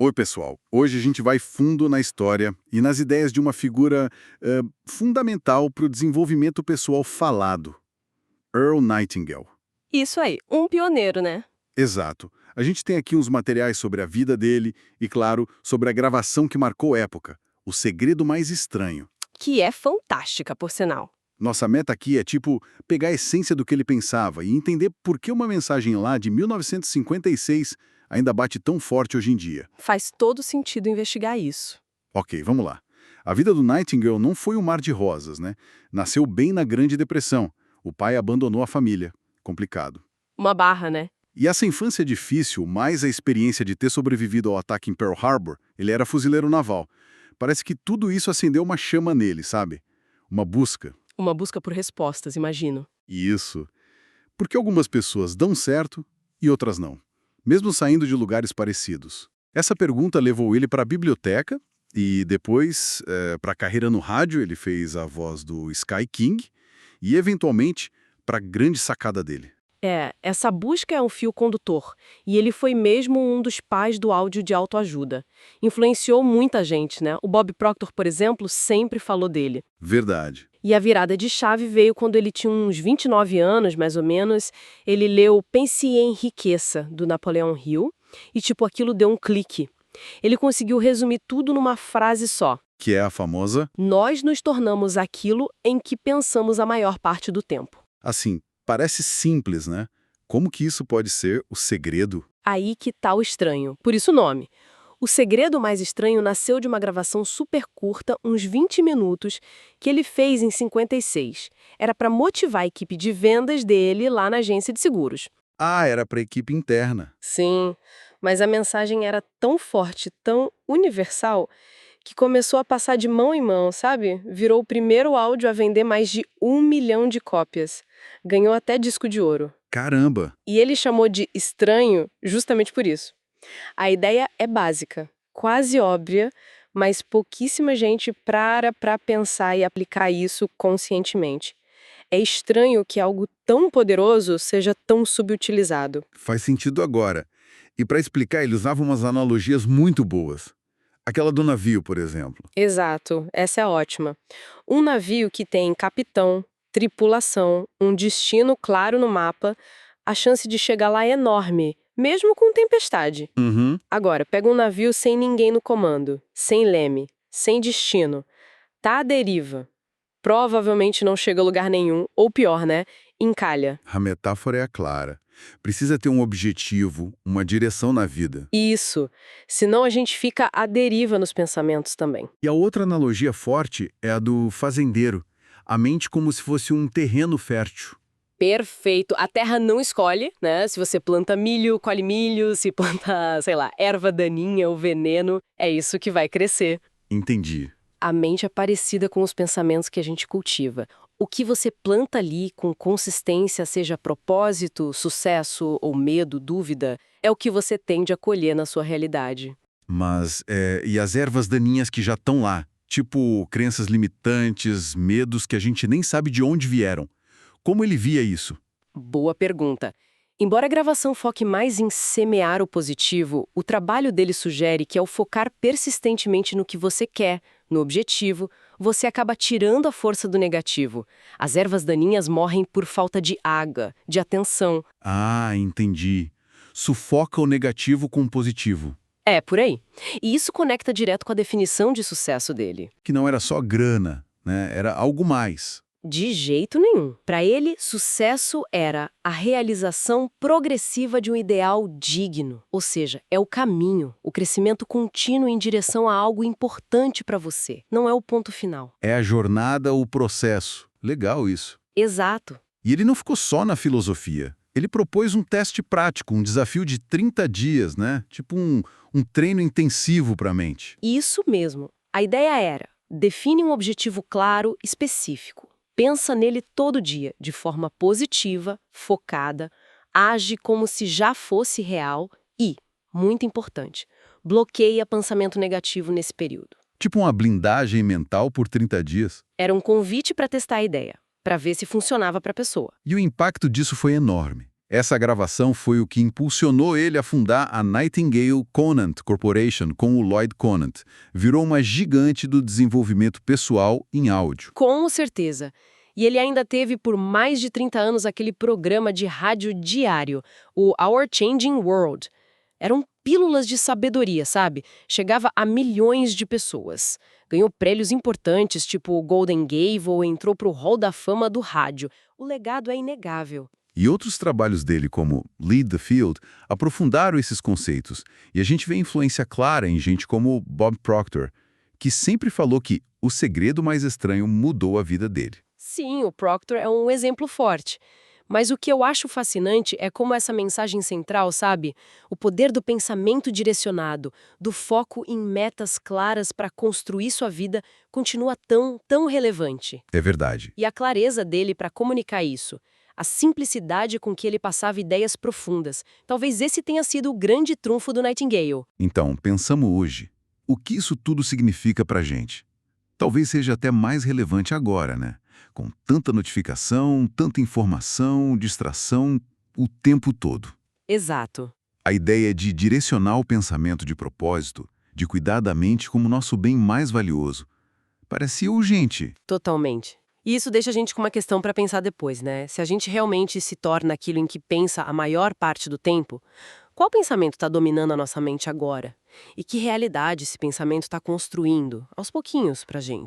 Oi, pessoal. Hoje a gente vai fundo na história e nas ideias de uma figura fundamental para o desenvolvimento pessoal falado, Earl Nightingale. Isso aí, um pioneiro, né? Exato. A gente tem aqui uns materiais sobre a vida dele e, claro, sobre a gravação que marcou época, O Segredo Mais Estranho. Que é fantástica, por sinal. Nossa meta aqui é, pegar a essência do que ele pensava e entender por que uma mensagem lá de 1956 ainda bate tão forte hoje em dia. Faz todo sentido investigar isso. Ok, vamos lá. A vida do Nightingale não foi um mar de rosas, né? Nasceu bem na Grande Depressão. O pai abandonou a família. Complicado. Uma barra, né? E essa infância difícil, mais a experiência de ter sobrevivido ao ataque em Pearl Harbor, ele era fuzileiro naval. Parece que tudo isso acendeu uma chama nele, sabe? Uma busca. Uma busca por respostas, imagino. Isso. Porque algumas pessoas dão certo e outras não, mesmo saindo de lugares parecidos. Essa pergunta levou ele para a biblioteca e depois para a carreira no rádio. Ele fez a voz do Sky King e, eventualmente, para a grande sacada dele. Essa busca é um fio condutor, e ele foi mesmo um dos pais do áudio de autoajuda. Influenciou muita gente, né? O Bob Proctor, por exemplo, sempre falou dele. Verdade. E a virada de chave veio quando ele tinha uns 29 anos, mais ou menos. Ele leu Pense e Enriqueça, do Napoleão Hill, e aquilo deu um clique. Ele conseguiu resumir tudo numa frase só. Que é a famosa... Nós nos tornamos aquilo em que pensamos a maior parte do tempo. Assim, parece simples, né? Como que isso pode ser o segredo? Aí que tá o estranho, por isso o nome. O Segredo Mais Estranho nasceu de uma gravação super curta, uns 20 minutos, que ele fez em 56. Era para motivar a equipe de vendas dele lá na agência de seguros. Ah, era para a equipe interna. Sim, mas a mensagem era tão forte, tão universal, que começou a passar de mão em mão, sabe? Virou o primeiro áudio a vender mais de 1 milhão de cópias. Ganhou até disco de ouro. Caramba! E ele chamou de estranho justamente por isso. A ideia é básica, quase óbvia, mas pouquíssima gente para pensar e aplicar isso conscientemente. É estranho que algo tão poderoso seja tão subutilizado. Faz sentido agora. E para explicar, ele usava umas analogias muito boas. Aquela do navio, por exemplo. Exato, essa é ótima. Um navio que tem capitão, tripulação, um destino claro no mapa, a chance de chegar lá é enorme, mesmo com tempestade. Uhum. Agora, pega um navio sem ninguém no comando, sem leme, sem destino. Tá à deriva. Provavelmente não chega a lugar nenhum, ou pior, né? Encalha. A metáfora é clara. Precisa ter um objetivo, uma direção na vida. Isso. Senão a gente fica à deriva nos pensamentos também. E a outra analogia forte é a do fazendeiro. A mente como se fosse um terreno fértil. Perfeito. A terra não escolhe, né? Se você planta milho, colhe milho. Se planta, sei lá, erva daninha ou veneno, é isso que vai crescer. Entendi. A mente é parecida com os pensamentos que a gente cultiva. O que você planta ali com consistência, seja propósito, sucesso ou medo, dúvida, é o que você tende a colher na sua realidade. Mas, e as ervas daninhas que já estão lá? Tipo, crenças limitantes, medos que a gente nem sabe de onde vieram. Como ele via isso? Boa pergunta. Embora a gravação foque mais em semear o positivo, o trabalho dele sugere que ao focar persistentemente no que você quer, no objetivo, você acaba tirando a força do negativo. As ervas daninhas morrem por falta de água, de atenção. Ah, entendi. Sufoca o negativo com o positivo. É, por aí. E isso conecta direto com a definição de sucesso dele. Que não era só grana, né? Era algo mais. De jeito nenhum. Para ele, sucesso era a realização progressiva de um ideal digno. Ou seja, é o caminho, o crescimento contínuo em direção a algo importante para você. Não é o ponto final. É a jornada, o processo. Legal isso. Exato. E ele não ficou só na filosofia. Ele propôs um teste prático, um desafio de 30 dias, né? Tipo um treino intensivo para a mente. Isso mesmo. A ideia era: define um objetivo claro, específico. Pensa nele todo dia, de forma positiva, focada, age como se já fosse real e, muito importante, bloqueia pensamento negativo nesse período. Tipo uma blindagem mental por 30 dias. Era um convite para testar a ideia, para ver se funcionava para a pessoa. E o impacto disso foi enorme. Essa gravação foi o que impulsionou ele a fundar a Nightingale Conant Corporation com o Lloyd Conant. Virou uma gigante do desenvolvimento pessoal em áudio. Com certeza. E ele ainda teve por mais de 30 anos aquele programa de rádio diário, o Our Changing World. Eram pílulas de sabedoria, sabe? Chegava a milhões de pessoas. Ganhou prêmios importantes, tipo o Golden Gavel, entrou pro Hall da Fama do rádio. O legado é inegável. E outros trabalhos dele, como Lead the Field, aprofundaram esses conceitos. E a gente vê influência clara em gente como Bob Proctor, que sempre falou que o segredo mais estranho mudou a vida dele. Sim, o Proctor é um exemplo forte. Mas o que eu acho fascinante é como essa mensagem central, sabe? O poder do pensamento direcionado, do foco em metas claras para construir sua vida, continua tão relevante. É verdade. E a clareza dele para comunicar isso, a simplicidade com que ele passava ideias profundas, talvez esse tenha sido o grande trunfo do Nightingale. Então, pensamos hoje, o que isso tudo significa pra gente? Talvez seja até mais relevante agora, né? Com tanta notificação, tanta informação, distração, o tempo todo. Exato. A ideia de direcionar o pensamento de propósito, de cuidar da mente como nosso bem mais valioso, parecia urgente. Totalmente. E isso deixa a gente com uma questão para pensar depois, né? Se a gente realmente se torna aquilo em que pensa a maior parte do tempo, qual pensamento está dominando a nossa mente agora? E que realidade esse pensamento está construindo, aos pouquinhos, pra gente?